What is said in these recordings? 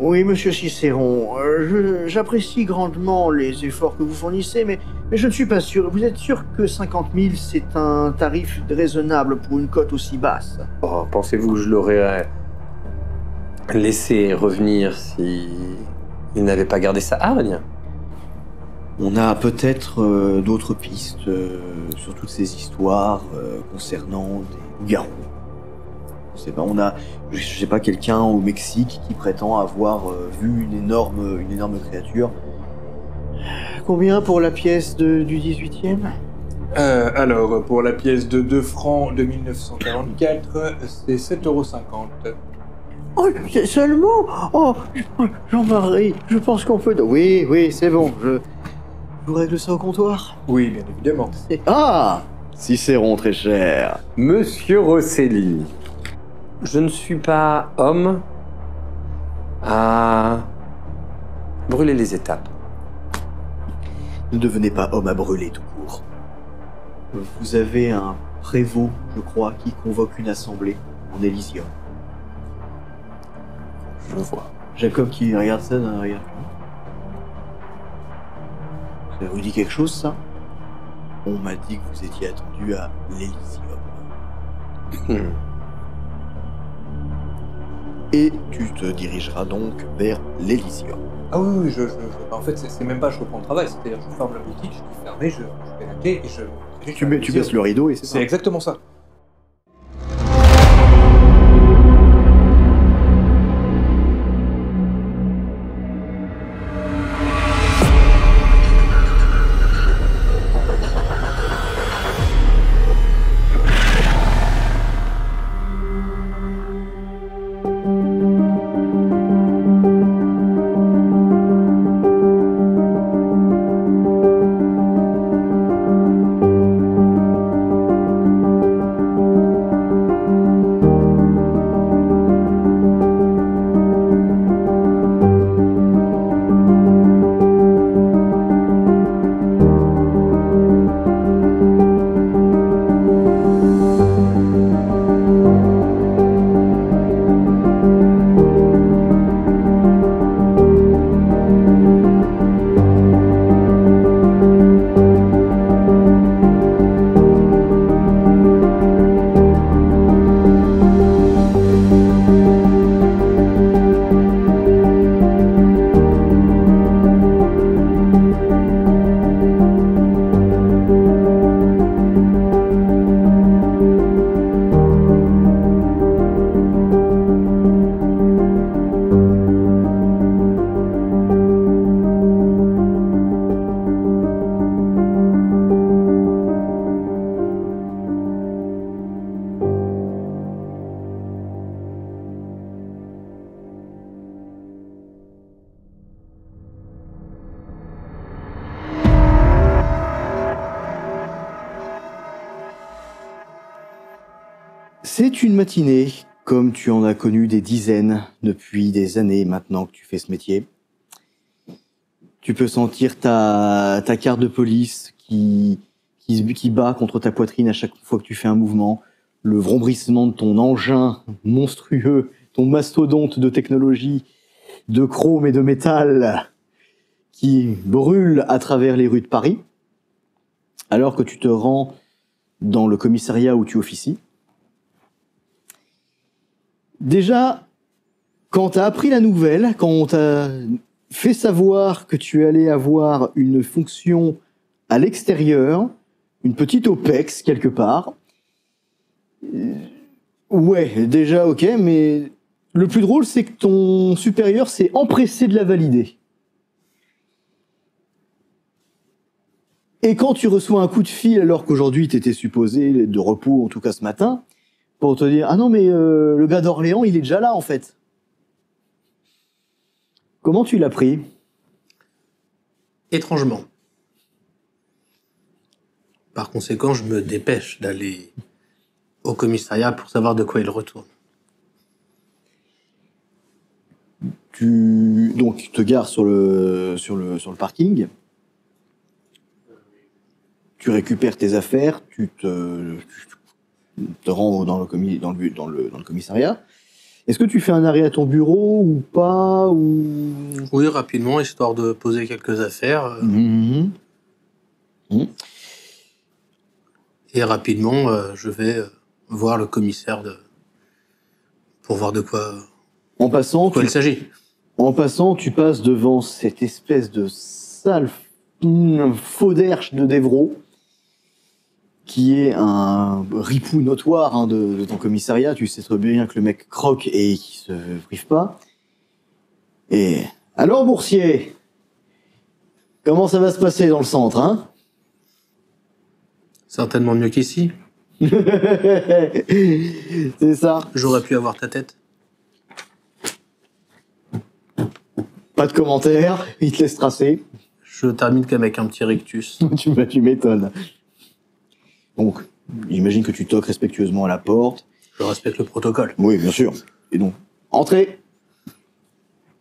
Oui, monsieur Cicéron, j'apprécie grandement les efforts que vous fournissez, mais je ne suis pas sûr. Vous êtes sûr que 50 000, c'est un tarif raisonnable pour une cote aussi basse? Oh, pensez-vous que je l'aurais laissé revenir si il n'avait pas gardé sa hargne? On a peut-être d'autres pistes sur toutes ces histoires concernant des garous. Je sais pas, je sais pas, quelqu'un au Mexique qui prétend avoir vu une énorme créature. Combien pour la pièce du 18e? Alors, pour la pièce de 2 francs de 1944, c'est 7,50 €. Oh, seulement? Oh, Jean-Marie, je pense qu'on peut... Oui, c'est bon, je vous règle ça au comptoir. Oui, bien évidemment. Ah, Cicéron très cher. Monsieur Rossellini, je ne suis pas homme à brûler les étapes. Ne devenez pas homme à brûler tout court. Vous avez un prévôt, je crois, qui convoque une assemblée en Élysium. Je vois. Jacob qui regarde ça d'un regard. Ça vous dit quelque chose, ça? On m'a dit que vous étiez attendu à l'Élysium. Et tu te dirigeras donc vers l'Élysium. Ah oui, en fait, c'est même pas je reprends le travail, c'est-à-dire je ferme la boutique, je dis fermer, je mets la clé et je... Tu baisses le rideau et c'est ça? C'est exactement ça. C'est une matinée, comme tu en as connu des dizaines depuis des années maintenant que tu fais ce métier. Tu peux sentir ta carte de police qui bat contre ta poitrine à chaque fois que tu fais un mouvement, le vrombrissement de ton engin monstrueux, ton mastodonte de technologie, de chrome et de métal qui brûle à travers les rues de Paris, alors que tu te rends dans le commissariat où tu officies. Déjà, quand tu as appris la nouvelle, quand on t'a fait savoir que tu allais avoir une fonction à l'extérieur, une petite OPEX quelque part, ouais, déjà ok, mais le plus drôle, c'est que ton supérieur s'est empressé de la valider. Et quand tu reçois un coup de fil alors qu'aujourd'hui tu étais supposé de repos, en tout cas ce matin, pour te dire « Ah non, mais le gars d'Orléans, il est déjà là, en fait. » Comment tu l'as pris? Étrangement. Par conséquent, je me dépêche d'aller au commissariat pour savoir de quoi il retourne. Donc, tu te gares sur le parking. Tu récupères tes affaires, tu te rends dans le commissariat. Est-ce que tu fais un arrêt à ton bureau ou pas ou... Oui, rapidement, histoire de poser quelques affaires. Mhm. Et rapidement, je vais voir le commissaire pour voir de quoi En passant, il s'agit. En passant, tu passes devant cette espèce de sale faux d'herche de Devro, qui est un ripou notoire hein, de ton commissariat. Tu sais très bien que le mec croque et qu'il se prive pas. Et alors, boursier, comment ça va se passer dans le centre, hein? Certainement mieux qu'ici. C'est ça. J'aurais pu avoir ta tête. Pas de commentaires, il te laisse tracer. Je termine qu'avec un petit rictus. Tu m'étonnes. Donc, j'imagine que tu toques respectueusement à la porte. Je respecte le protocole. Oui, bien sûr. Et donc, entrez.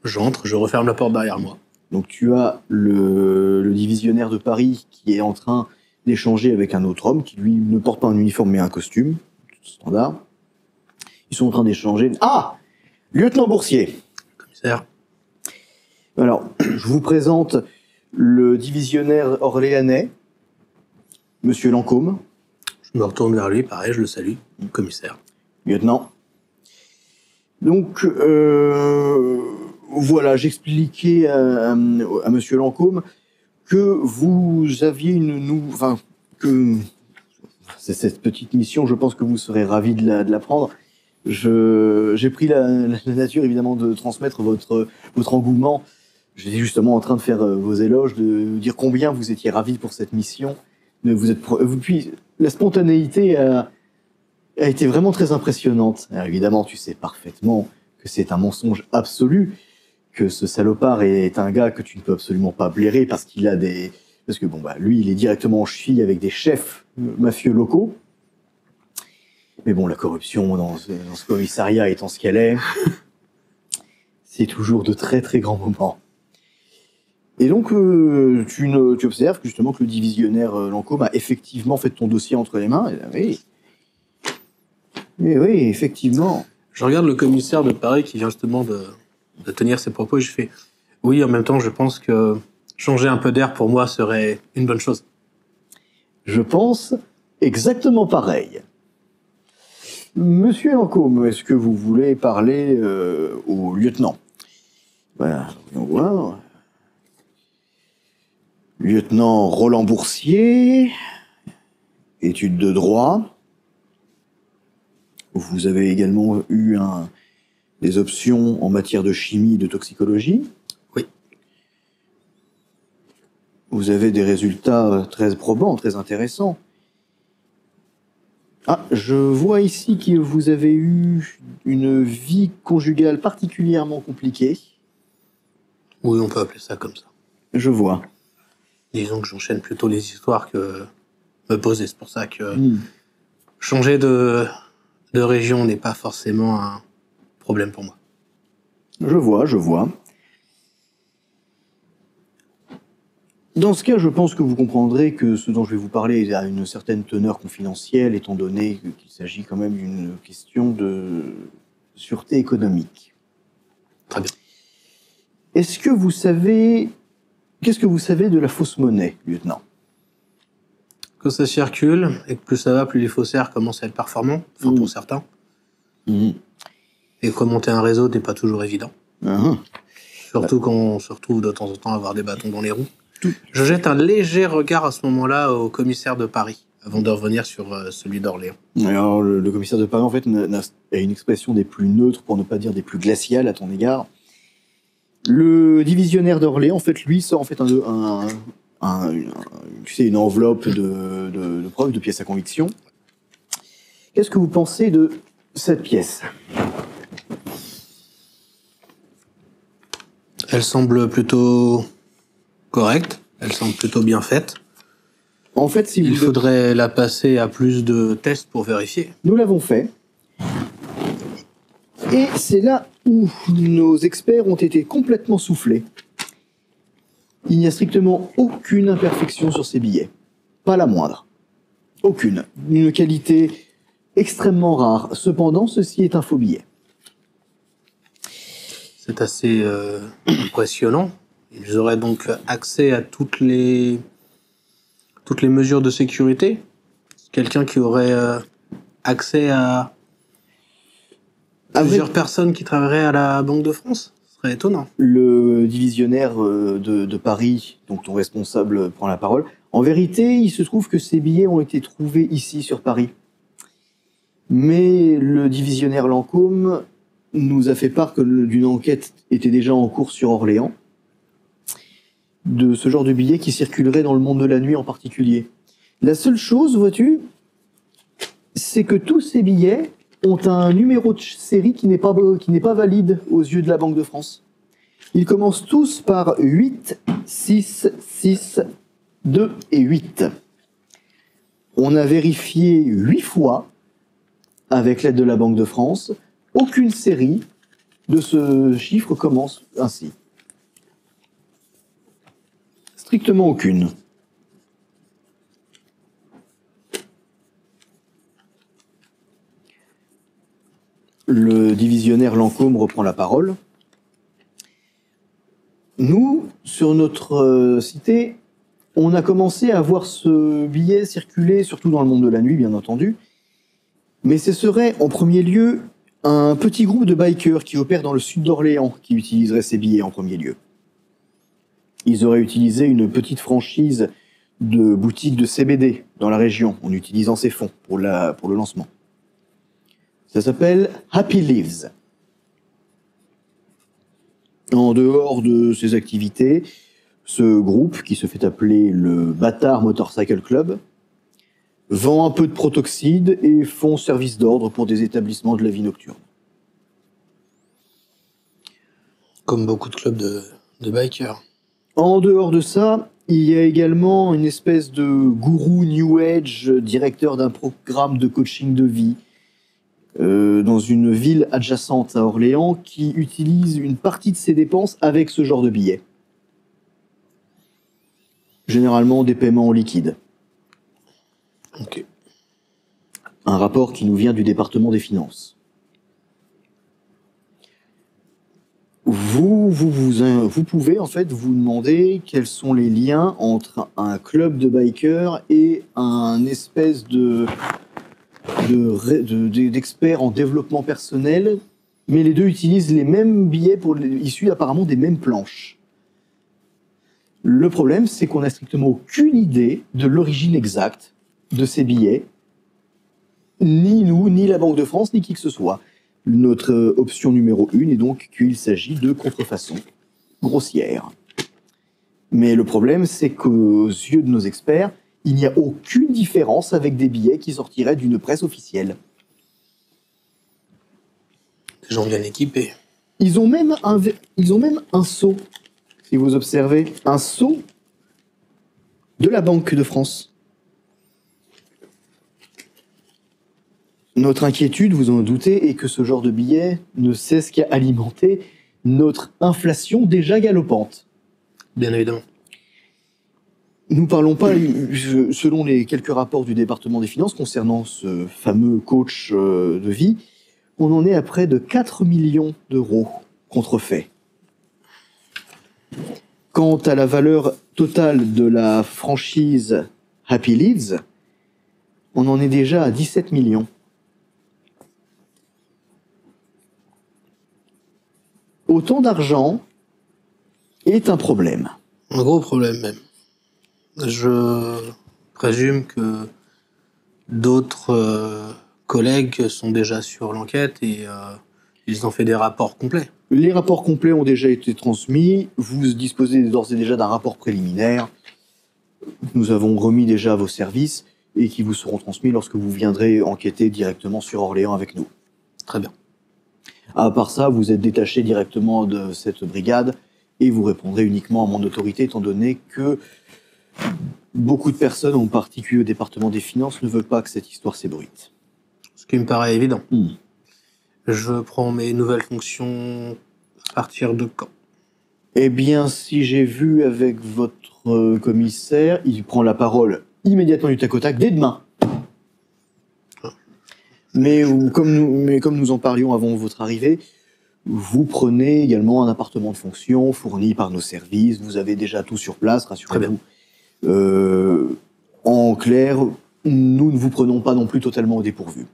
J'entre, je referme la porte derrière moi. Donc, tu as le divisionnaire de Paris qui est en train d'échanger avec un autre homme qui, lui, ne porte pas un uniforme mais un costume. Standard. Ils sont en train d'échanger. Ah! Lieutenant Boursier. Commissaire. Alors, je vous présente le divisionnaire orléanais, Monsieur Lancôme. Je me retourne vers lui, pareil, je le salue. Commissaire. Lieutenant. Donc, voilà, j'expliquais à Monsieur Lancôme que vous aviez que c'est cette petite mission, je pense que vous serez ravis de la prendre. J'ai pris la nature, évidemment, de transmettre votre engouement. J'étais justement en train de faire vos éloges, de dire combien vous étiez ravis pour cette mission. Puis, la spontanéité a été vraiment très impressionnante. Alors, évidemment, tu sais parfaitement que c'est un mensonge absolu, que ce salopard est un gars que tu ne peux absolument pas blairer parce qu'il a parce que lui, il est directement en cheville avec des chefs mafieux locaux. Mais bon, la corruption dans ce commissariat étant ce qu'elle est, c'est toujours de très très grands moments. Et donc, tu observes justement que le divisionnaire Lancôme a effectivement fait ton dossier entre les mains. Et oui, effectivement. Je regarde le commissaire de Paris qui vient justement de tenir ses propos et je fais « Oui, en même temps, je pense que changer un peu d'air pour moi serait une bonne chose. » Je pense exactement pareil. Monsieur Lancôme, est-ce que vous voulez parler au lieutenant? Voilà, voyons voir. Lieutenant Roland Boursier, études de droit. Vous avez également eu des options en matière de chimie et de toxicologie. Oui. Vous avez des résultats très probants, très intéressants. Ah, je vois ici que vous avez eu une vie conjugale particulièrement compliquée. Oui, on peut appeler ça comme ça. Je vois. Disons que j'enchaîne plutôt les histoires que me poser. C'est pour ça que changer de région n'est pas forcément un problème pour moi. Je vois. Dans ce cas, je pense que vous comprendrez que ce dont je vais vous parler a une certaine teneur confidentielle, étant donné qu'il s'agit quand même d'une question de sûreté économique. Très bien. Qu'est-ce que vous savez de la fausse monnaie, lieutenant? Que ça circule, et que plus ça va, plus les faussaires commencent à être performants, enfin pour certains. Et remonter un réseau n'est pas toujours évident. Surtout quand on se retrouve de temps en temps à avoir des bâtons dans les roues. Je jette un léger regard à ce moment-là au commissaire de Paris, avant de revenir sur celui d'Orléans. Alors, le commissaire de Paris, en fait, a une expression des plus neutres, pour ne pas dire des plus glaciales à ton égard. Le divisionnaire d'Orléans, en fait, lui, sort en fait une enveloppe de preuves, de pièces à conviction. Qu'est-ce que vous pensez de cette pièce? Elle semble plutôt correcte, elle semble plutôt bien faite. En fait, si il faudrait la passer à plus de tests pour vérifier. Nous l'avons fait. Et c'est là où nos experts ont été complètement soufflés. Il n'y a strictement aucune imperfection sur ces billets. Pas la moindre. Aucune. Une qualité extrêmement rare. Cependant, ceci est un faux billet. C'est assez impressionnant. Ils auraient donc accès à toutes les mesures de sécurité. Quelqu'un qui aurait accès à plusieurs personnes qui travailleraient à la Banque de France. Ce serait étonnant. Le divisionnaire de Paris, donc ton responsable, prend la parole. En vérité, il se trouve que ces billets ont été trouvés ici sur Paris. Mais le divisionnaire Lancôme nous a fait part d'une enquête était déjà en cours sur Orléans, de ce genre de billets qui circuleraient dans le monde de la nuit en particulier. La seule chose, vois-tu, c'est que tous ces billets ont un numéro de série qui n'est pas valide aux yeux de la Banque de France. Ils commencent tous par 8, 6, 6, 2 et 8. On a vérifié 8 fois, avec l'aide de la Banque de France, aucune série de ce chiffre commence ainsi. Strictement aucune. Le divisionnaire Lancôme reprend la parole. Nous, sur notre cité, on a commencé à voir ce billet circuler, surtout dans le monde de la nuit, bien entendu. Mais ce serait, en premier lieu, un petit groupe de bikers qui opèrent dans le sud d'Orléans qui utiliserait ces billets en premier lieu. Ils auraient utilisé une petite franchise de boutique de CBD dans la région, en utilisant ces fonds pour le lancement. Ça s'appelle Happy Lives. En dehors de ces activités, ce groupe, qui se fait appeler le Bâtard Motorcycle Club, vend un peu de protoxyde et font service d'ordre pour des établissements de la vie nocturne. Comme beaucoup de clubs de bikers. En dehors de ça, il y a également une espèce de gourou New Age, directeur d'un programme de coaching de vie, dans une ville adjacente à Orléans, qui utilise une partie de ses dépenses avec ce genre de billets. Généralement des paiements en liquide. Ok. Un rapport qui nous vient du département des finances. Vous pouvez en fait vous demander quels sont les liens entre un club de bikers et un espèce d'experts en développement personnel, mais les deux utilisent les mêmes billets issus apparemment des mêmes planches. Le problème, c'est qu'on n'a strictement aucune idée de l'origine exacte de ces billets, ni nous, ni la Banque de France, ni qui que ce soit. Notre option numéro 1 est donc qu'il s'agit de contrefaçon grossière. Mais le problème, c'est qu'aux yeux de nos experts, il n'y a aucune différence avec des billets qui sortiraient d'une presse officielle. Des gens bien équipés. Ils ont même un sceau, si vous observez, un sceau de la Banque de France. Notre inquiétude, vous en doutez, est que ce genre de billet ne cesse qu'à alimenter notre inflation déjà galopante. Bien évidemment. Nous parlons pas, selon les quelques rapports du département des finances concernant ce fameux coach de vie, on en est à près de 4 millions d'euros contrefaits. Quant à la valeur totale de la franchise Happy Lives, on en est déjà à 17 millions. Autant d'argent est un problème. Un gros problème même. Je présume que d'autres collègues sont déjà sur l'enquête et ils ont fait des rapports complets. Les rapports complets ont déjà été transmis. Vous disposez d'ores et déjà d'un rapport préliminaire. Nous avons remis déjà à vos services et qui vous seront transmis lorsque vous viendrez enquêter directement sur Orléans avec nous. Très bien. À part ça, vous êtes détaché directement de cette brigade et vous répondrez uniquement à mon autorité, étant donné que beaucoup de personnes, en particulier au département des finances, ne veulent pas que cette histoire s'ébruite. Ce qui me paraît évident. Je prends mes nouvelles fonctions à partir de quand? Eh bien, si j'ai vu avec votre commissaire, il prend la parole immédiatement du tac au tac, dès demain. Mais comme nous en parlions avant votre arrivée, Vous prenez également un appartement de fonction fourni par nos services. Vous avez déjà tout sur place, rassurez-vous. En clair, nous ne vous prenons pas non plus totalement au dépourvu.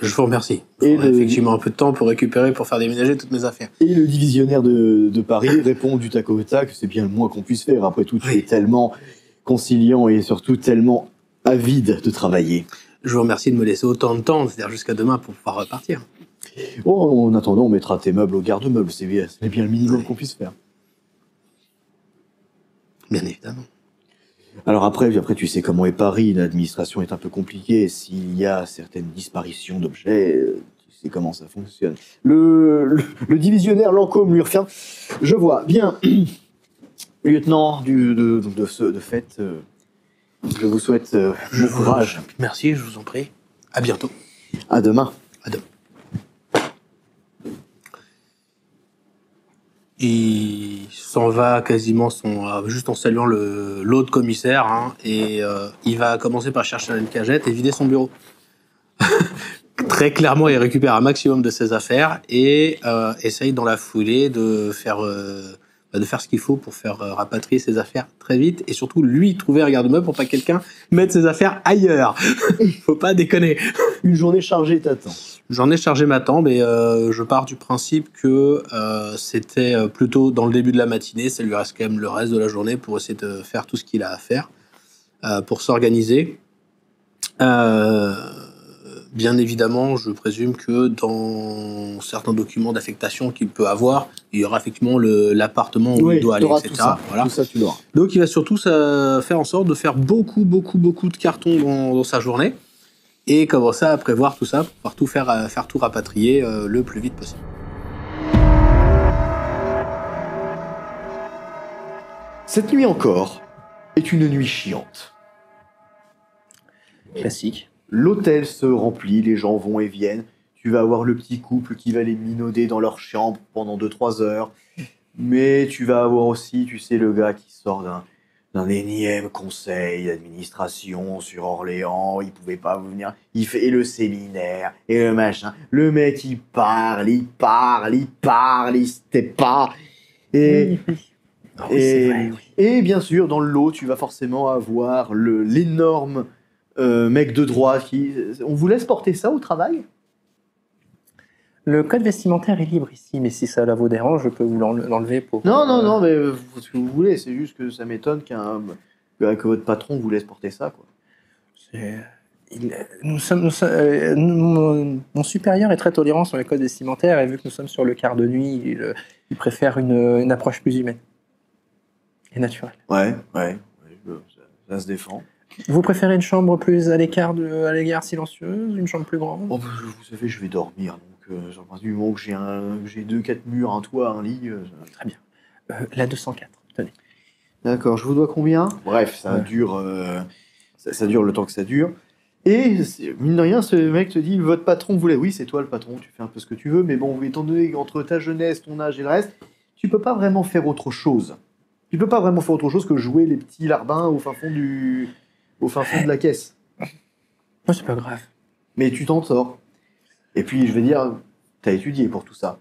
Je vous remercie. Il faut effectivement un peu de temps pour récupérer, pour faire déménager toutes mes affaires. Et le divisionnaire de Paris répond du tac au tac, c'est bien le moins qu'on puisse faire. Après tout, tu es tellement conciliant et surtout tellement avide de travailler. Je vous remercie de me laisser autant de temps, c'est-à-dire jusqu'à demain pour pouvoir repartir. En attendant, on mettra tes meubles au garde-meubles, c'est bien le minimum qu'on puisse faire. Bien évidemment. Alors après, tu sais comment est Paris, l'administration est un peu compliquée. S'il y a certaines disparitions d'objets, tu sais comment ça fonctionne. Le divisionnaire Lancôme lui refait. Je vois, bien. Lieutenant de fait, je vous souhaite bon courage. Merci, je vous en prie. À bientôt. À demain. À demain. Il s'en va quasiment juste en saluant l'autre commissaire, hein, et il va commencer par chercher une cagette et vider son bureau. Très clairement, il récupère un maximum de ses affaires et essaye dans la foulée de faire ce qu'il faut pour faire rapatrier ses affaires très vite et surtout lui trouver un garde-meuble pour pas que quelqu'un mette ses affaires ailleurs. Faut pas déconner. Une journée chargée t'attend. J'en ai chargé m'attend, mais je pars du principe que c'était plutôt dans le début de la matinée. Ça lui reste quand même le reste de la journée pour essayer de faire tout ce qu'il a à faire, pour s'organiser. Bien évidemment, je présume que dans certains documents d'affectation qu'il peut avoir, il y aura effectivement l'appartement où il doit aller, etc. Tout ça, voilà. Tout ça, tu l'auras. Donc il va surtout faire en sorte de faire beaucoup de cartons dans sa journée et commencer à prévoir tout ça pour pouvoir faire tout rapatrier le plus vite possible. Cette nuit encore est une nuit chiante. Classique. L'hôtel se remplit, les gens vont et viennent. Tu vas avoir le petit couple qui va les minauder dans leur chambre pendant 2-3 heures. Mais tu vas avoir aussi, tu sais, le gars qui sort d'un énième conseil d'administration sur Orléans. Il pouvait pas venir. Il fait le séminaire et le machin. Le mec, il parle, il se tait pas. Et bien sûr, dans le lot, tu vas forcément avoir l'énorme mec de droit qui... On vous laisse porter ça au travail ? Le code vestimentaire est libre ici, mais si ça vous dérange, je peux vous l'enlever pour... Non, mais ce que vous voulez, c'est juste que ça m'étonne que votre patron vous laisse porter ça, quoi. Mon supérieur est très tolérant sur les codes vestimentaires, et vu que nous sommes sur le quart de nuit, il préfère une approche plus humaine et naturelle. Ouais, ça se défend. Vous préférez une chambre plus à l'égard silencieuse, une chambre plus grande ? Vous savez, je vais dormir, donc du moment que j'ai 2-4 murs, un toit, un lit... Très bien. La 204, tenez. D'accord, je vous dois combien ? Bref, ça dure le temps que ça dure. Et, mine de rien, ce mec te dit, votre patron voulait... Oui, c'est toi le patron, tu fais un peu ce que tu veux, mais bon, étant donné qu'entre ta jeunesse, ton âge et le reste, tu peux pas vraiment faire autre chose. Tu peux pas vraiment faire autre chose que jouer les petits larbins au fin fond de la caisse. Non, c'est pas grave. Mais tu t'en sors. Et puis, je vais dire, t'as étudié pour tout ça.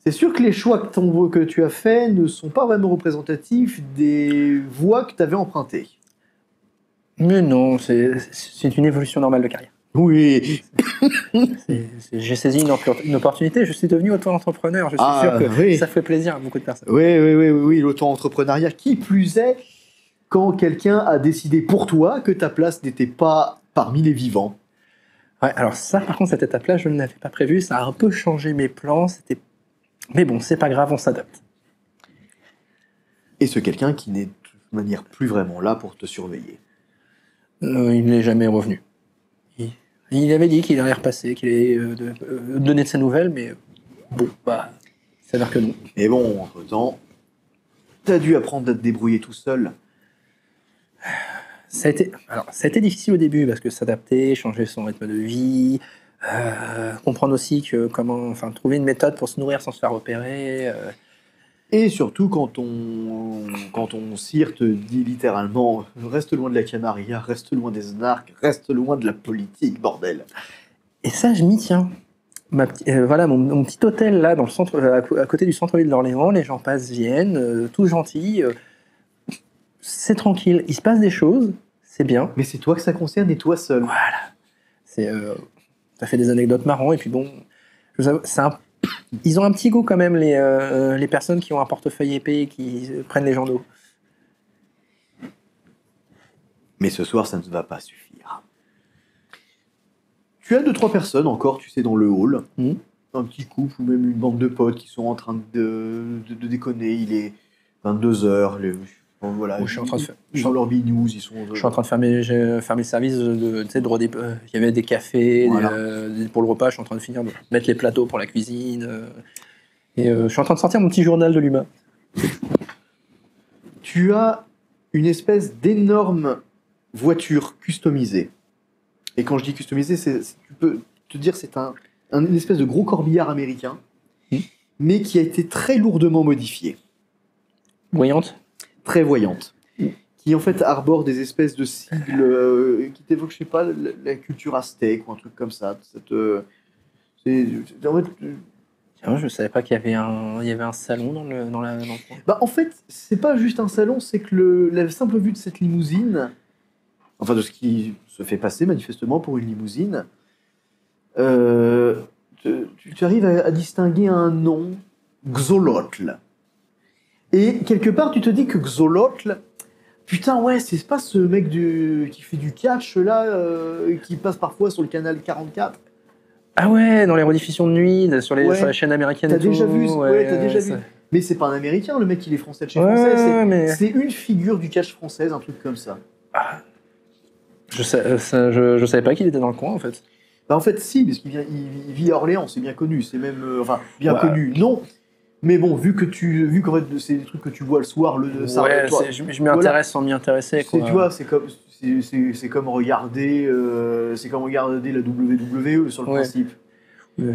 C'est sûr que les choix que tu as faits ne sont pas vraiment représentatifs des voies que tu avais empruntées. Mais non, c'est une évolution normale de carrière. Oui. J'ai saisi une opportunité, je suis devenu auto-entrepreneur. Je suis sûr que ça fait plaisir à beaucoup de personnes. Oui, l'auto-entrepreneuriat. Qui plus est, quand quelqu'un a décidé pour toi que ta place n'était pas parmi les vivants. Ouais, alors ça, par contre, cette étape-là, je ne l'avais pas prévue. Ça a un peu changé mes plans. Mais bon, c'est pas grave, on s'adapte. Et ce quelqu'un qui n'est de toute manière plus vraiment là pour te surveiller. Il n'est jamais revenu. Il avait dit qu'il allait repasser, qu'il allait donner de ses nouvelles, mais bon, il s'avère que non. Mais bon, entre-temps, t'as dû apprendre à te débrouiller tout seul. Ça a été difficile au début, parce que s'adapter, changer son rythme de vie, comprendre aussi que trouver une méthode pour se nourrir sans se faire repérer. Et surtout, quand on cire te dit littéralement « Reste loin de la Camarilla, reste loin des snarks, reste loin de la politique, bordel !» Et ça, je m'y tiens. voilà mon petit hôtel là dans le centre, à côté du centre-ville d'Orléans. Les gens passent, viennent, tout gentils. C'est tranquille. Il se passe des choses. C'est bien. Mais c'est toi que ça concerne et toi seul. Voilà. Ça fait des anecdotes marrantes et puis bon, je vous avoue, ils ont un petit goût quand même les personnes qui ont un portefeuille épais et qui prennent les gens d'eau. Mais ce soir, ça ne va pas suffire. Tu as 2-3 personnes encore, tu sais, dans le hall. Un petit couple ou même une bande de potes qui sont en train de déconner. Il est 22h. Voilà, Je suis en train de faire. Ils ont leur news, ils sont. Je suis en train de fermer le service tu sais, il y avait des cafés Voilà. pour le repas. Je suis en train de finir de mettre les plateaux pour la cuisine. Et je suis en train de sortir mon petit journal de l'humain. Tu as une espèce d'énorme voiture customisée. Et quand je dis customisée, tu peux te dire c'est une espèce de gros corbillard américain, mais qui a été très lourdement modifié. Voyante. Très voyante. Qui en fait arbore des espèces de sigles qui t'évoquent, je sais pas, la culture aztèque ou un truc comme ça. En fait, Tiens, je savais pas qu'il y avait un salon dans le coin. bah, en fait, c'est pas juste un salon, c'est que la simple vue de cette limousine, enfin de ce qui se fait passer manifestement pour une limousine, tu arrives à distinguer un nom, Xolotl. Et quelque part, tu te dis que Xolotl, putain, ouais, c'est pas ce mec qui fait du catch là, qui passe parfois sur le canal 44. Ah ouais, dans les rediffusions de nuit, sur Ouais. la chaîne américaine. T'as et tout. déjà vu, t'as déjà ça- vu. Mais c'est pas un américain, le mec, il est français de chez Ouais, français. mais- C'est une figure du catch française, un truc comme ça. Je savais pas qu'il était dans le coin en fait. Bah en fait, si, parce il vit à Orléans, c'est bien connu. C'est même, bien Ouais. connu. Non, mais bon, vu qu'en fait, c'est des trucs que tu vois le soir, Ouais, je m'y intéresse sans m'y intéresser. tu Quoi. vois, c'est comme regarder, la WWE sur le Ouais. principe.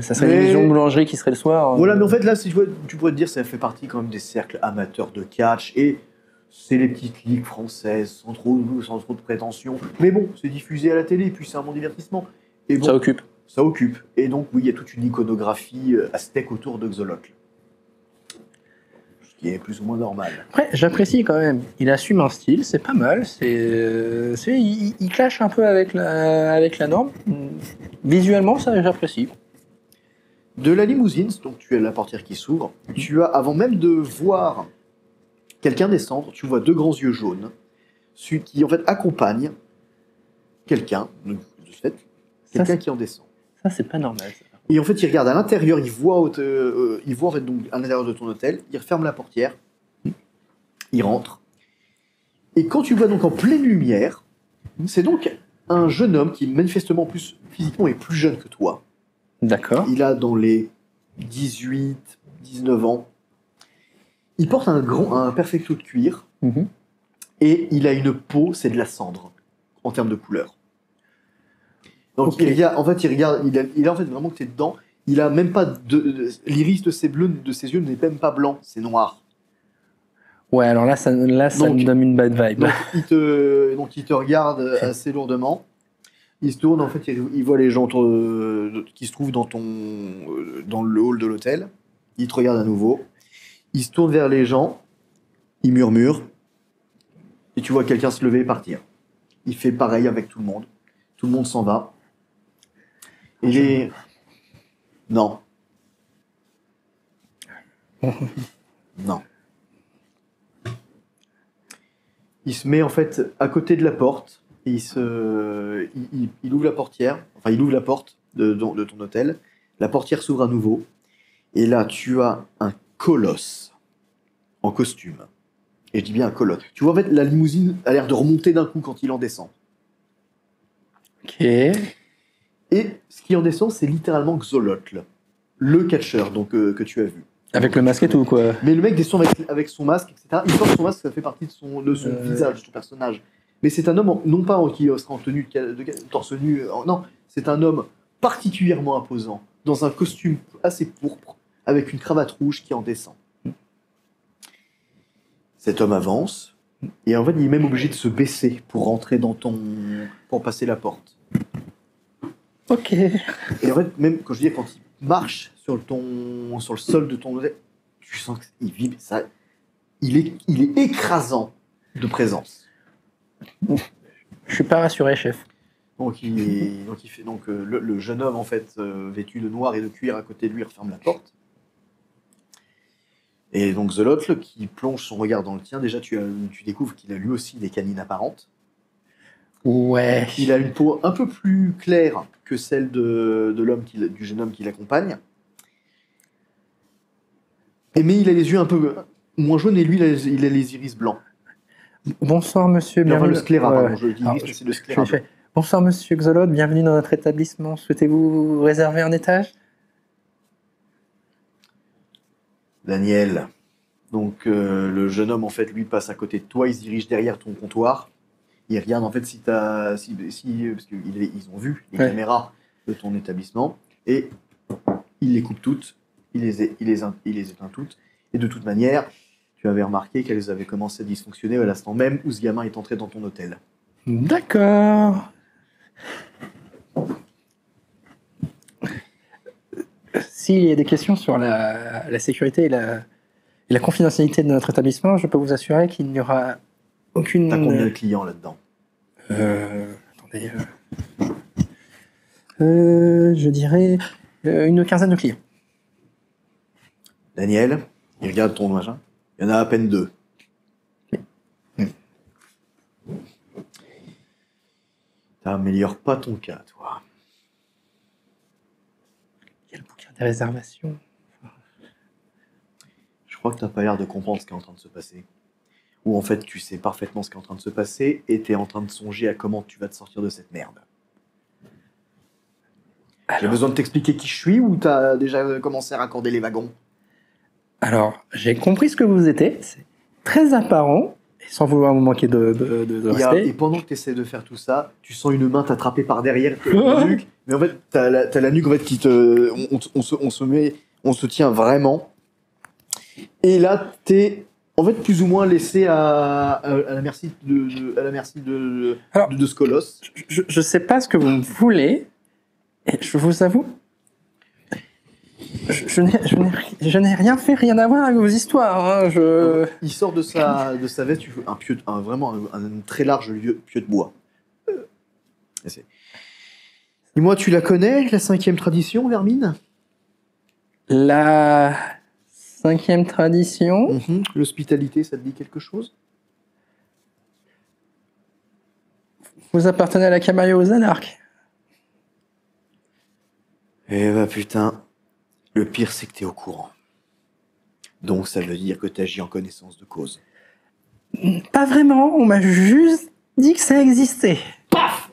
Ça serait Mais- une vision de boulangerie qui serait le soir. Voilà, mais en fait, là, tu pourrais te dire, ça fait partie quand même des cercles amateurs de catch, et c'est les petites ligues françaises, sans trop de prétention. Mais bon, c'est diffusé à la télé, puis c'est un bon divertissement. Et bon, Ça occupe. ça occupe. Et donc, oui, il y a toute une iconographie aztèque autour de Xolotl. Ce qui est plus ou moins normal. Après, j'apprécie quand même. Il assume un style, c'est pas mal. Il clash un peu avec la norme. Visuellement, ça, j'apprécie. De la limousine, donc tu as la portière qui s'ouvre, tu as, avant même de voir quelqu'un descendre, tu vois 2 grands yeux jaunes, qui en fait accompagnent quelqu'un, de fait, quelqu'un qui en descend. Ça, c'est pas normal. Ça. Et en fait, il regarde à l'intérieur, il voit en fait donc à l'intérieur de ton hôtel, il referme la portière, il rentre. Et quand tu vois donc en pleine lumière, c'est donc un jeune homme qui manifestement plus physiquement est plus jeune que toi. D'accord. Il a dans les 18, 19 ans. Il porte un perfecto de cuir Mhm. et il a une peau, c'est de la cendre en termes de couleur. Donc Ok. il a en fait vraiment que t'es dedans. Il a même pas l'iris de ses yeux n'est même pas blanc, c'est noir. Ouais, alors là, ça Donc- me donne une bad vibe. Donc il te regarde assez lourdement. Il se tourne, en fait, il voit les gens qui se trouvent dans le hall de l'hôtel. Il te regarde à nouveau. Il se tourne vers les gens. Il murmure. Et tu vois quelqu'un se lever et partir. Il fait pareil avec tout le monde. Tout le monde s'en va. Et Non. Non. Il se met en fait à côté de la porte. Et il ouvre la portière. Enfin, il ouvre la porte de ton hôtel. La portière s'ouvre à nouveau. Et là, tu as un colosse en costume. Et je dis bien un colosse. Tu vois, en fait, la limousine a l'air de remonter d'un coup quand il en descend. Ok. Et ce qui en descend, c'est littéralement Xolotl, le catcheur donc, que tu as vu. Avec le masque et tout, quoi. Mais le mec descend avec son masque, etc. Il porte son masque, ça fait partie de son visage, de son personnage. Mais c'est un homme, non pas qui sera en tenue de torse nu, non, c'est un homme particulièrement imposant, dans un costume assez pourpre, avec une cravate rouge qui en descend. Cet homme avance, et en fait, il est même obligé de se baisser pour rentrer pour passer la porte. Ok. Et en fait, même quand je dis marches sur le sol de ton hôtel, tu sens qu'il vibre, ça, il est écrasant de présence. Je suis pas rassuré, chef. Donc le jeune homme en fait vêtu de noir et de cuir à côté de lui referme la porte. Et donc Zolotl qui plonge son regard dans le tien, déjà tu découvres qu'il a lui aussi des canines apparentes. Ouais. Il a une peau un peu plus claire que celle de l'homme du jeune homme qui l'accompagne. Mais il a les yeux un peu moins jaunes et lui il a les iris blancs. Bonsoir monsieur, Enfin, bienvenue. le sclérat, pardon, je dis iris, mais c'est le sclérat. Bonsoir monsieur Xolotl, bienvenue dans notre établissement. Souhaitez-vous réserver un étage? Daniel. Donc le jeune homme en fait lui passe à côté de toi, il se dirige derrière ton comptoir. Il regarde en fait parce qu'ils ont vu les caméras de ton établissement et il les coupe toutes, il les éteint toutes. Et de toute manière, tu avais remarqué qu'elles avaient commencé à dysfonctionner à l'instant même où ce gamin est entré dans ton hôtel. D'accord. S'il y a des questions sur la sécurité et la confidentialité de notre établissement, je peux vous assurer qu'il n'y aura aucune... T'as combien de clients là-dedans? Attendez... je dirais une quinzaine de clients. Daniel, il regarde ton machin. Il y en a à peine 2. T'améliores pas ton cas, toi. Il y a le bouquin des réservations. Je crois que t'as pas l'air de comprendre ce qui est en train de se passer. Ou en fait, tu sais parfaitement ce qui est en train de se passer et t'es en train de songer à comment tu vas te sortir de cette merde. J'ai besoin de t'expliquer qui je suis ou t'as déjà commencé à raccorder les wagons? Alors, j'ai compris ce que vous étiez. C'est très apparent, et sans vouloir vous manquer de respect. Et pendant que tu essaies de faire tout ça, tu sens une main t'attraper par derrière la nuque. Mais en fait, t'as la nuque en fait, qui te... On se tient vraiment. Et là, t'es en fait plus ou moins laissé à la merci de Skolos. Je sais pas ce que vous voulez, et je vous avoue... Je n'ai rien fait, rien à voir avec vos histoires. Hein, Il sort de sa veste vraiment un très large pieu de bois. Et moi, tu la connais, la 5e tradition, Vermine? La 5e tradition? L'hospitalité, ça te dit quelque chose? Vous appartenez à la Camarilla aux Anarques? Eh bah putain... Le pire, c'est que t'es au courant. Donc, ça veut dire que t'agis en connaissance de cause. Pas vraiment, on m'a juste dit que ça existait. Paf!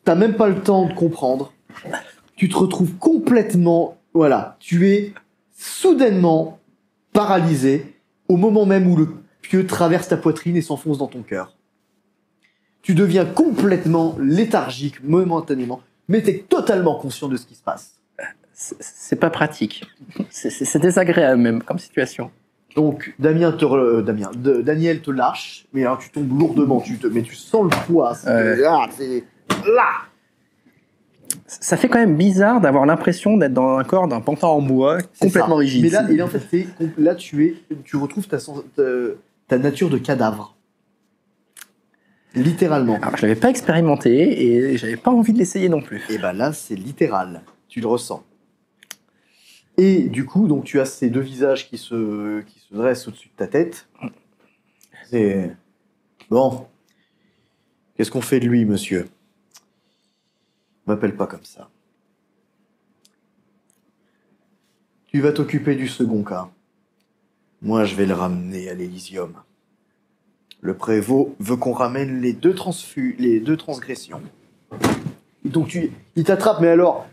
T'as même pas le temps de comprendre. Tu te retrouves complètement... Voilà, tu es soudainement paralysé au moment même où le pieu traverse ta poitrine et s'enfonce dans ton cœur. Tu deviens complètement léthargique momentanément, mais t'es totalement conscient de ce qui se passe. C'est pas pratique. C'est désagréable même comme situation. Donc Daniel te lâche, mais alors tu tombes lourdement, mais tu sens le poids. C'est là. Ça fait quand même bizarre d'avoir l'impression d'être dans un corps d'un pantin en bois complètement rigide. Mais là, en fait, tu retrouves ta nature de cadavre. Littéralement. Alors, je l'avais pas expérimenté et j'avais pas envie de l'essayer non plus. Et ben là, c'est littéral. Tu le ressens. Et du coup, donc tu as ces deux visages qui se dressent au-dessus de ta tête. C'est... Bon. Qu'est-ce qu'on fait de lui, monsieur? M'appelle pas comme ça. Tu vas t'occuper du second cas. Moi, je vais le ramener à l'Elysium. Le prévôt veut qu'on ramène les deux transgressions. Donc il t'attrape, mais alors...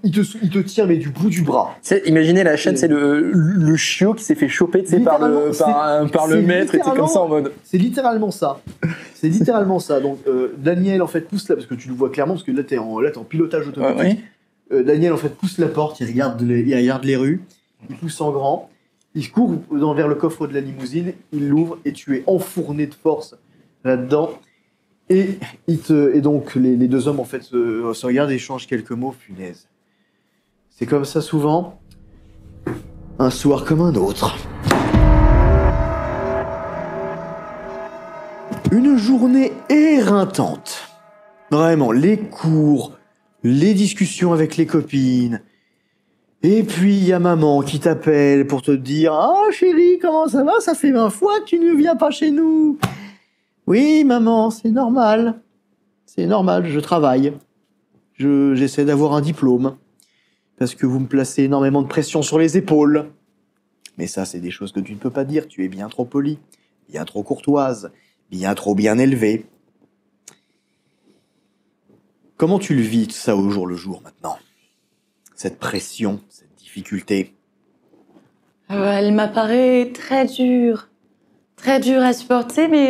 Il te tient mais du bout du bras. Imaginez la chaîne, c'est le chiot qui s'est fait choper par le maître et c'est comme ça en mode. C'est littéralement ça. C'est littéralement ça. Donc Daniel en fait pousse là parce que tu le vois clairement parce que là t'es en pilotage automatique. Ouais. Daniel en fait pousse la porte, il regarde les rues, il pousse en grand, il court vers le coffre de la limousine, il l'ouvre et tu es enfourné de force là-dedans. Et donc les deux hommes en fait se regardent et échangent quelques mots. Punaise. C'est comme ça souvent. Un soir comme un autre. Une journée éreintante. Vraiment, les cours, les discussions avec les copines. Et puis, il y a maman qui t'appelle pour te dire « Ah, chérie, comment ça va? Ça fait 20 fois que tu ne viens pas chez nous. » Oui, maman, c'est normal. C'est normal, je travaille. J'essaie d'avoir un diplôme. Parce que vous me placez énormément de pression sur les épaules. Mais ça, c'est des choses que tu ne peux pas dire. Tu es bien trop polie, bien trop courtoise, bien trop bien élevée. Comment tu le vis, tout ça, au jour le jour, maintenant? Cette pression, cette difficulté. Elle m'apparaît très dure à supporter, mais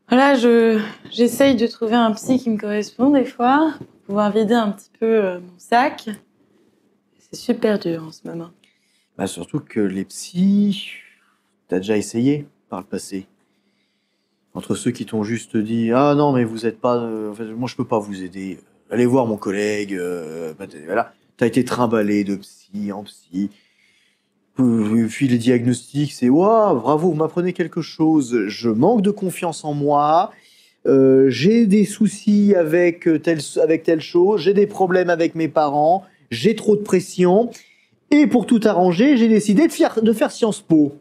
voilà, j'essaye de trouver un psy qui me correspond des fois, pour pouvoir vider un petit peu mon sac. C'est super dur en ce moment. Bah surtout que les psys, t'as déjà essayé par le passé. Entre ceux qui t'ont juste dit « Ah non, mais vous êtes pas... en fait, moi, je peux pas vous aider. Allez voir mon collègue. » Voilà. T'as été trimballé de psy en psy. Puis les diagnostics, c'est « Waouh, bravo, vous m'apprenez quelque chose. Je manque de confiance en moi. J'ai des soucis avec telle chose. J'ai des problèmes avec mes parents. J'ai trop de pression. Et pour tout arranger, j'ai décidé de faire Sciences Po.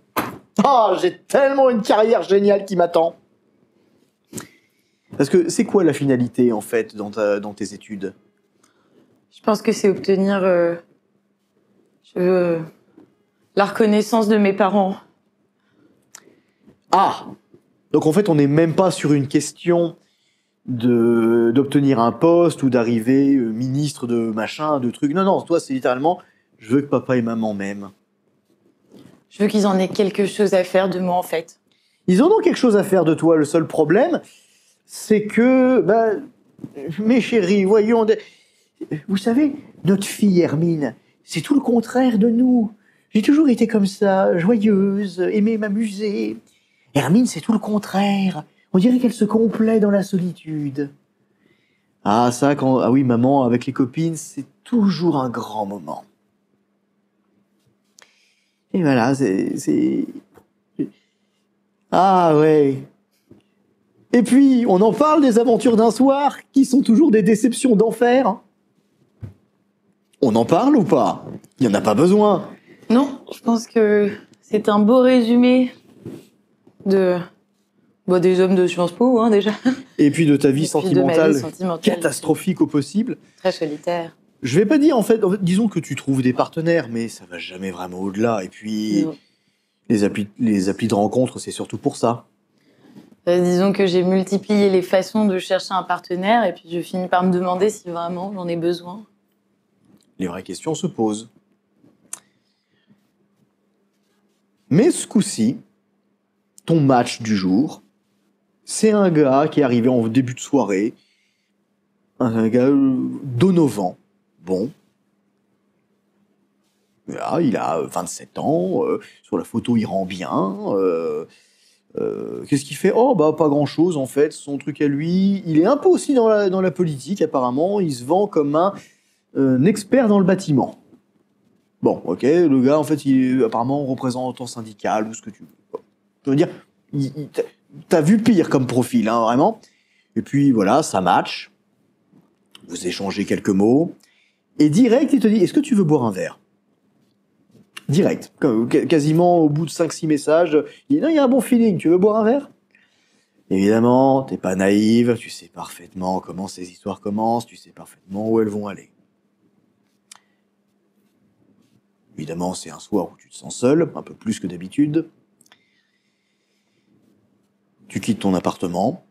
Ah, j'ai tellement une carrière géniale qui m'attend. » Parce que c'est quoi la finalité, en fait, dans tes études? Je pense que c'est obtenir la reconnaissance de mes parents. Ah! Donc en fait, on n'est même pas sur une question d'obtenir un poste ou d'arriver ministre de machin, de trucs. Non, non, toi, c'est littéralement, je veux que papa et maman m'aiment. Je veux qu'ils en aient quelque chose à faire de moi, en fait. Ils en ont quelque chose à faire de toi. Le seul problème, c'est que, mes chéris, voyons, vous savez, notre fille Hermine, c'est tout le contraire de nous. J'ai toujours été comme ça, joyeuse, aimée m'amuser. Hermine, c'est tout le contraire. On dirait qu'elle se complaît dans la solitude. Ah, ça, ah oui, maman, avec les copines, c'est toujours un grand moment. Et voilà, c'est... Ah ouais. Et puis, on en parle des aventures d'un soir, qui sont toujours des déceptions d'enfer. On en parle ou pas? Il n'y en a pas besoin. Non, je pense que c'est un beau résumé des hommes de Sciences Po, hein, déjà. Et puis de ta vie sentimentale catastrophique au possible. Très solitaire. Je vais pas dire, en fait, disons que tu trouves des partenaires, mais ça va jamais vraiment au-delà. Et puis, les applis de rencontre, c'est surtout pour ça. Disons que j'ai multiplié les façons de chercher un partenaire, et puis je finis par me demander si vraiment j'en ai besoin. Les vraies questions se posent. Mais ce coup-ci, ton match du jour, c'est un gars qui est arrivé en début de soirée, un gars Donovan. Bon. Là, il a 27 ans, sur la photo il rend bien. Qu'est-ce qu'il fait? Oh, pas grand-chose en fait, son truc à lui. Il est un peu aussi dans la politique apparemment, il se vend comme un expert dans le bâtiment. Bon, ok, le gars en fait il est apparemment représentant syndical ou ce que tu veux. Je veux dire, t'as vu pire comme profil, hein, vraiment. Et puis voilà, ça match. Vous échangez quelques mots. Et direct, il te dit, est-ce que tu veux boire un verre? Direct. Quasiment au bout de 5-6 messages, il dit, non, il y a un bon feeling, tu veux boire un verre? Évidemment, t'es pas naïve, tu sais parfaitement comment ces histoires commencent, tu sais parfaitement où elles vont aller. Évidemment, c'est un soir où tu te sens seul, un peu plus que d'habitude. Tu quittes ton appartement,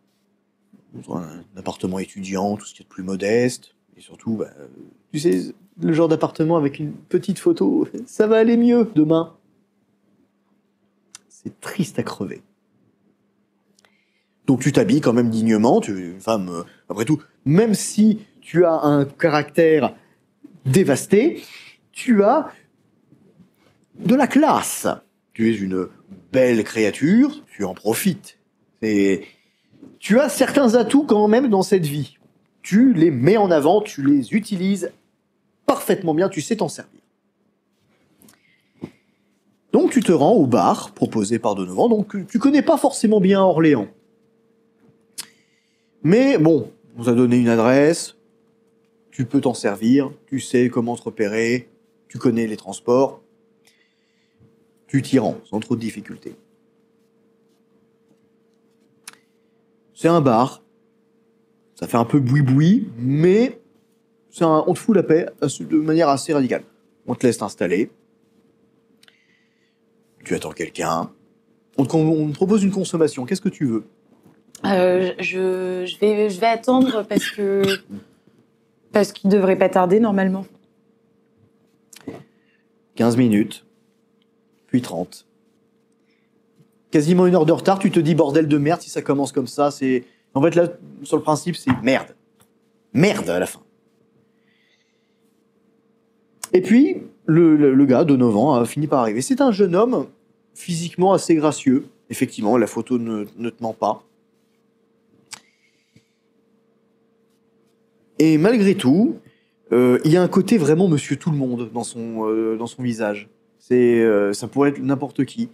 un appartement étudiant, tout ce qui est de plus modeste, et surtout, tu sais, le genre d'appartement avec une petite photo, ça va aller mieux demain. C'est triste à crever. Donc tu t'habilles quand même dignement, tu es une femme, après tout, même si tu as un caractère dévasté, tu as de la classe. Tu es une belle créature, tu en profites. Et tu as certains atouts quand même dans cette vie. Tu les mets en avant, tu les utilises parfaitement bien, tu sais t'en servir. Donc tu te rends au bar proposé par Donovan, donc tu connais pas forcément bien Orléans. Mais bon, on t'a donné une adresse, tu peux t'en servir, tu sais comment te repérer, tu connais les transports, tu t'y rends sans trop de difficultés. C'est un bar, ça fait un peu boui-boui, mais on te fout la paix de manière assez radicale. On te laisse t'installer, tu attends quelqu'un, on te propose une consommation, qu'est-ce que tu veux? Je vais attendre parce qu'il devrait pas tarder normalement. 15 minutes, puis 30. Quasiment 1 heure de retard, tu te dis bordel de merde si ça commence comme ça, c'est... En fait là, sur le principe, c'est merde. Merde à la fin. Et puis, le gars, Donovan, a fini par arriver. C'est un jeune homme, physiquement assez gracieux. Effectivement, la photo ne te ment pas. Et malgré tout, il y a un côté vraiment monsieur tout le monde dans son visage. Ça pourrait être n'importe qui.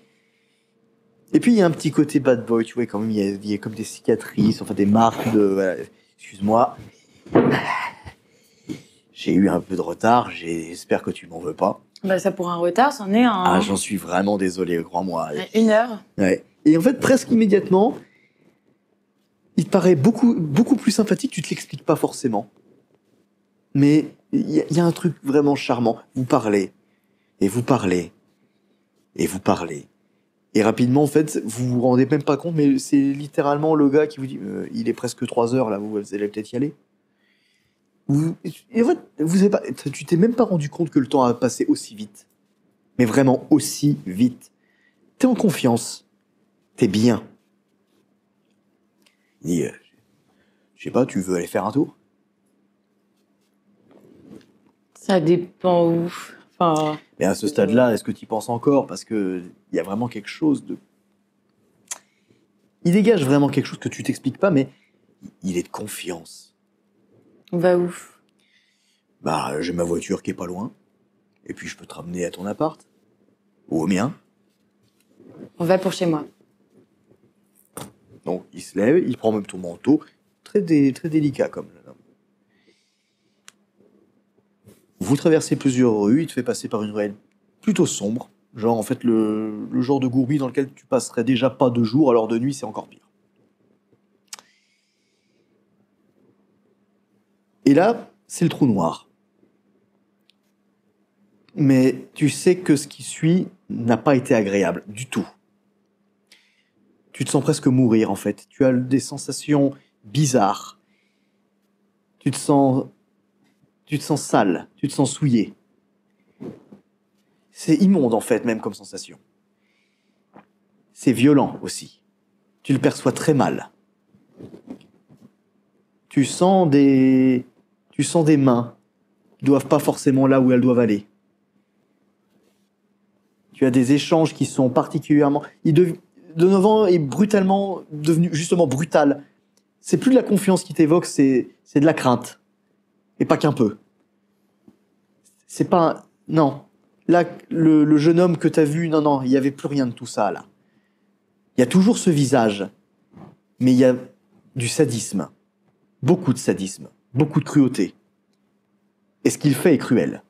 Et puis il y a un petit côté bad boy, tu vois, quand même, il y a comme des cicatrices, enfin des marques de... Voilà. Excuse-moi. J'ai eu un peu de retard, j'espère que tu m'en veux pas. Bah ça pour un retard, c'en est un. Ah, j'en suis vraiment désolé, crois-moi. 1 heure. Ouais. Et en fait, presque immédiatement, il te paraît beaucoup plus sympathique, tu te l'expliques pas forcément. Mais il y a un truc vraiment charmant. Vous parlez, et vous parlez, et vous parlez. Et rapidement, en fait, vous vous rendez même pas compte, mais c'est littéralement le gars qui vous dit il est presque 3 heures, là, vous allez peut-être y aller. Et en fait, tu t'es même pas rendu compte que le temps a passé aussi vite. Mais vraiment aussi vite. T'es en confiance. T'es bien. Il dit, je sais pas, tu veux aller faire un tour? Ça dépend où. Enfin... Mais à ce stade-là, est-ce que tu y penses encore? Parce que il y a vraiment quelque chose de... Il dégage vraiment quelque chose que tu t'expliques pas, mais il est de confiance. On va où? Bah, j'ai ma voiture qui est pas loin. Et puis je peux te ramener à ton appart. Ou au mien. On va pour chez moi. Donc il se lève, il prend même ton manteau. Très délicat comme là. Vous traversez plusieurs rues, il te fait passer par une ruelle plutôt sombre. Genre, en fait, le genre de gourbi dans lequel tu passerais déjà pas de jour, alors de nuit, c'est encore pire. Et là, c'est le trou noir. Mais tu sais que ce qui suit n'a pas été agréable du tout. Tu te sens presque mourir, en fait. Tu as des sensations bizarres. Tu te sens sale, tu te sens souillé. C'est immonde, en fait, même comme sensation. C'est violent aussi. Tu le perçois très mal. Tu sens des mains qui doivent pas forcément là où elles doivent aller. Tu as des échanges qui sont particulièrement... Donovan est brutalement devenu justement brutal. C'est plus de la confiance qui t'évoque, c'est de la crainte. Et pas qu'un peu. C'est pas... Non. Là, le jeune homme que t'as vu, non, il y avait plus rien de tout ça, là. Il y a toujours ce visage. Mais il y a du sadisme. Beaucoup de sadisme. Beaucoup de cruauté. Et ce qu'il fait est cruel.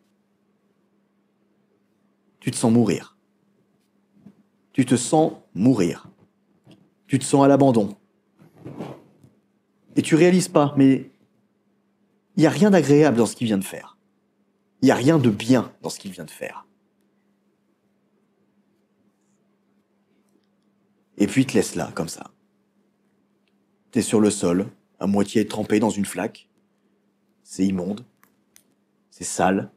Tu te sens mourir. Tu te sens mourir. Tu te sens à l'abandon. Et tu réalises pas, mais il n'y a rien d'agréable dans ce qu'il vient de faire. Il n'y a rien de bien dans ce qu'il vient de faire. Et puis il te laisse là, comme ça. T'es sur le sol, à moitié trempé dans une flaque. C'est immonde. C'est sale.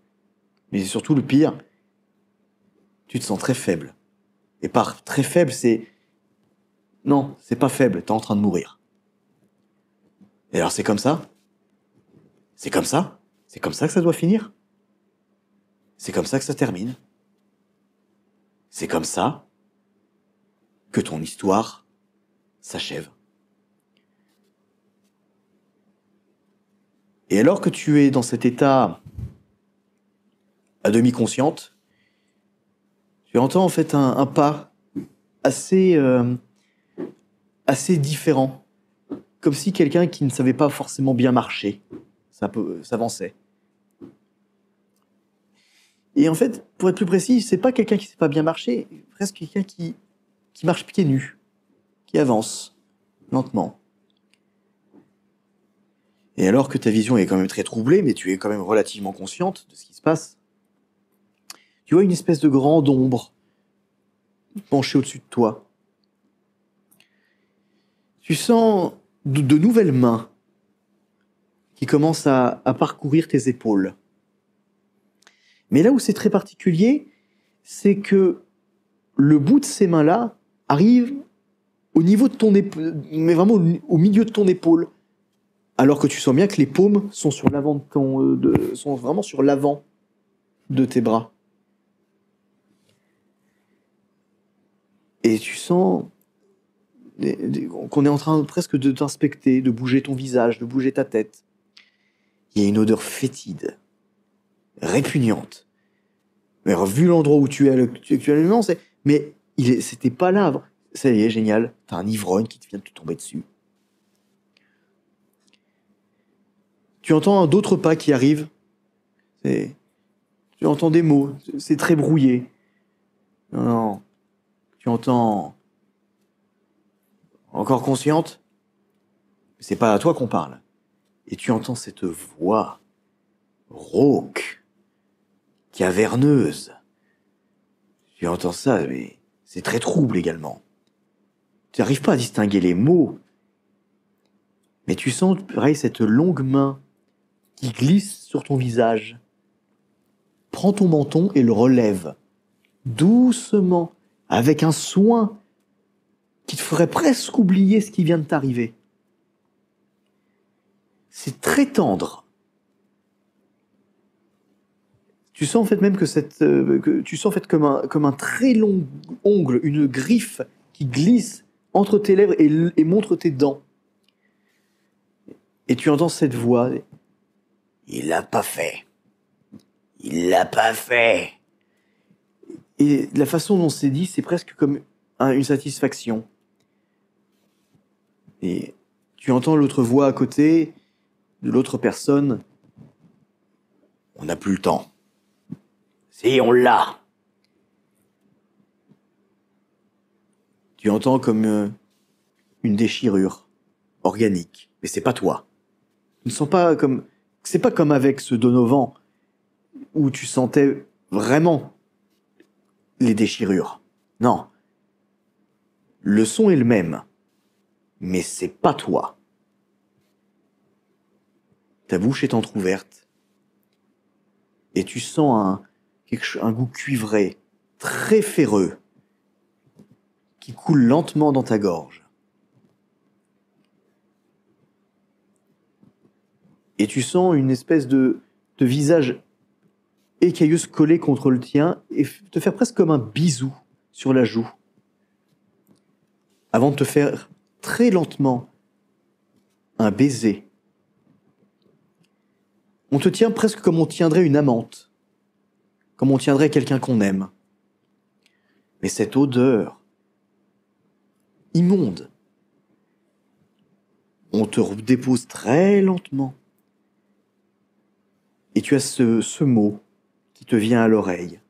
Mais surtout le pire, tu te sens très faible. Et par très faible, c'est... Non, c'est pas faible, t'es en train de mourir. Et alors c'est comme ça? C'est comme ça? C'est comme ça que ça doit finir? C'est comme ça que ça termine? C'est comme ça que ton histoire s'achève. Et alors que tu es dans cet état à demi consciente, tu entends en fait un pas assez différent, comme si quelqu'un qui ne savait pas forcément bien marcher s'avançait. Et en fait, pour être plus précis, c'est pas quelqu'un qui sait pas bien marcher, presque quelqu'un qui marche pieds nus, qui avance lentement. Et alors que ta vision est quand même très troublée, mais tu es quand même relativement consciente de ce qui se passe, tu vois une espèce de grande ombre penchée au-dessus de toi. Tu sens de nouvelles mains qui commencent à parcourir tes épaules. Mais là où c'est très particulier, c'est que le bout de ces mains-là arrive au niveau de ton épaule, mais vraiment au milieu de ton épaule, alors que tu sens bien que les paumes sont sur l'avant sont vraiment sur l'avant de tes bras. Et tu sens qu'on est en train presque de t'inspecter, de bouger ton visage, de bouger ta tête. Il y a une odeur fétide, répugnante. Mais vu l'endroit où tu es actuellement, mais c'était pas là. Ça y est, génial. T'as un ivrogne qui vient de te tomber dessus. Tu entends d'autres pas qui arrivent. Tu entends des mots. C'est très brouillé. Non. Tu entends... Encore consciente? C'est pas à toi qu'on parle. Et tu entends cette voix rauque, caverneuse. Tu entends ça, mais c'est très trouble également. Tu n'arrives pas à distinguer les mots, mais tu sens, pareil, cette longue main qui glisse sur ton visage. Prends ton menton et le relève, doucement, avec un soin qui te ferait presque oublier ce qui vient de t'arriver. C'est très tendre. Tu sens en fait même tu sens en fait comme un très long ongle, une griffe qui glisse entre tes lèvres et montre tes dents. Et tu entends cette voix. Il l'a pas fait. Il l'a pas fait. Et la façon dont c'est dit, c'est presque comme une satisfaction. Et tu entends l'autre voix à côté de l'autre personne. On n'a plus le temps. Si, on l'a. Tu entends comme une déchirure organique, mais c'est pas toi. Tu ne sens pas comme... C'est pas comme avec ce Donovan où tu sentais vraiment les déchirures. Non. Le son est le même, mais c'est pas toi. Ta bouche est entrouverte et tu sens un goût cuivré, très ferreux, qui coule lentement dans ta gorge. Et tu sens une espèce de visage écailleux se coller contre le tien et te faire presque comme un bisou sur la joue, avant de te faire très lentement un baiser. On te tient presque comme on tiendrait une amante, comme on tiendrait quelqu'un qu'on aime. Mais cette odeur immonde, on te dépose très lentement. Et tu as ce mot qui te vient à l'oreille.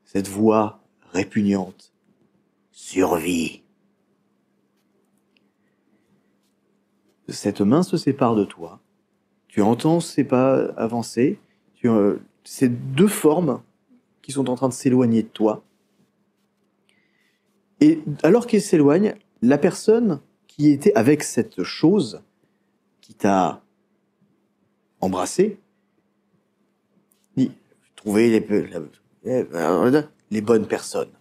Cette voix répugnante. Survie. Cette main se sépare de toi. Tu entends ces pas avancer. Ces deux formes qui sont en train de s'éloigner de toi. Et alors qu'ils s'éloignent, la personne qui était avec cette chose, qui t'a embrassé, dit trouver les bonnes personnes.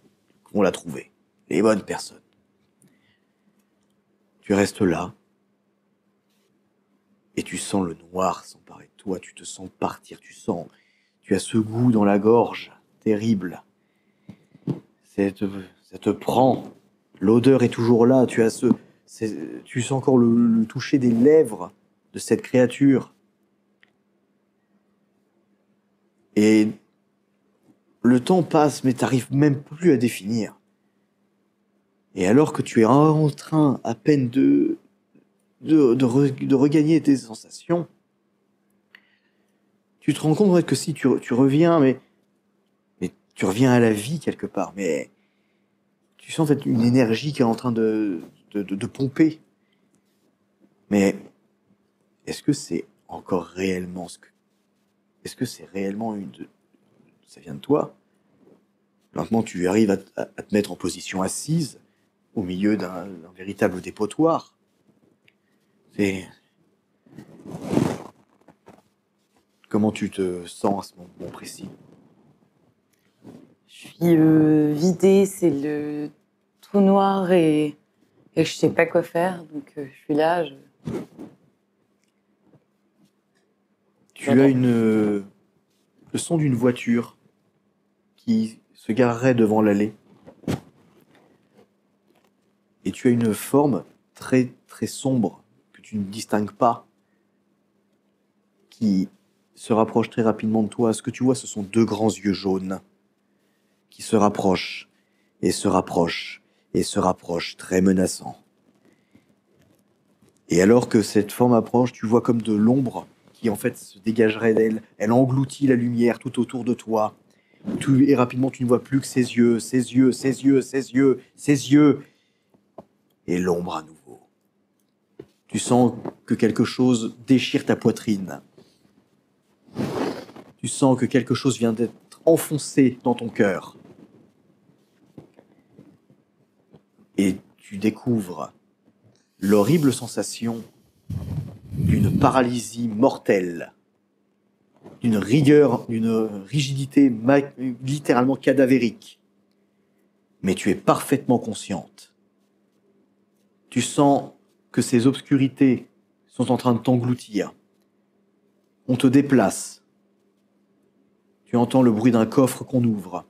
On l'a trouvé. Les bonnes personnes. Tu restes là. Et tu sens le noir s'emparer de toi. Tu te sens partir. Tu as ce goût dans la gorge. Terrible. Ça te prend. L'odeur est toujours là. Tu sens encore le toucher des lèvres de cette créature. Et le temps passe, mais t'arrives même plus à définir. Et alors que tu es en train à peine de regagner tes sensations, tu te rends compte en fait, que si tu reviens, mais tu reviens à la vie quelque part, mais tu sens en fait une énergie qui est en train de pomper. Mais est-ce que c'est encore réellement est-ce que c'est réellement ça vient de toi? Maintenant, tu arrives à te mettre en position assise au milieu d'un véritable dépotoir. Comment tu te sens à ce moment précis? Je suis vidée, c'est le trou noir et je sais pas quoi faire, donc je suis là. Tu as le son d'une voiture qui se garerait devant l'allée. Et tu as une forme très très sombre que tu ne distingues pas, qui se rapproche très rapidement de toi. Ce que tu vois, ce sont deux grands yeux jaunes qui se rapprochent et se rapprochent et se rapprochent, très menaçants. Et alors que cette forme approche, tu vois comme de l'ombre qui en fait se dégagerait d'elle. Elle engloutit la lumière tout autour de toi. Et rapidement, tu ne vois plus que ses yeux, ses yeux, ses yeux, ses yeux, ses yeux. Et l'ombre à nouveau. Tu sens que quelque chose déchire ta poitrine. Tu sens que quelque chose vient d'être enfoncé dans ton cœur. Et tu découvres l'horrible sensation d'une paralysie mortelle, d'une rigueur, d'une rigidité littéralement cadavérique. Mais tu es parfaitement consciente. Tu sens que ces obscurités sont en train de t'engloutir. On te déplace. Tu entends le bruit d'un coffre qu'on ouvre.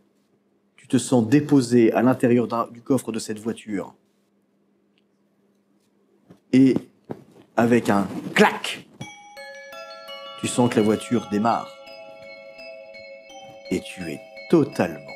Tu te sens déposé à l'intérieur du coffre de cette voiture. Et avec un clac, tu sens que la voiture démarre. Et tu es totalement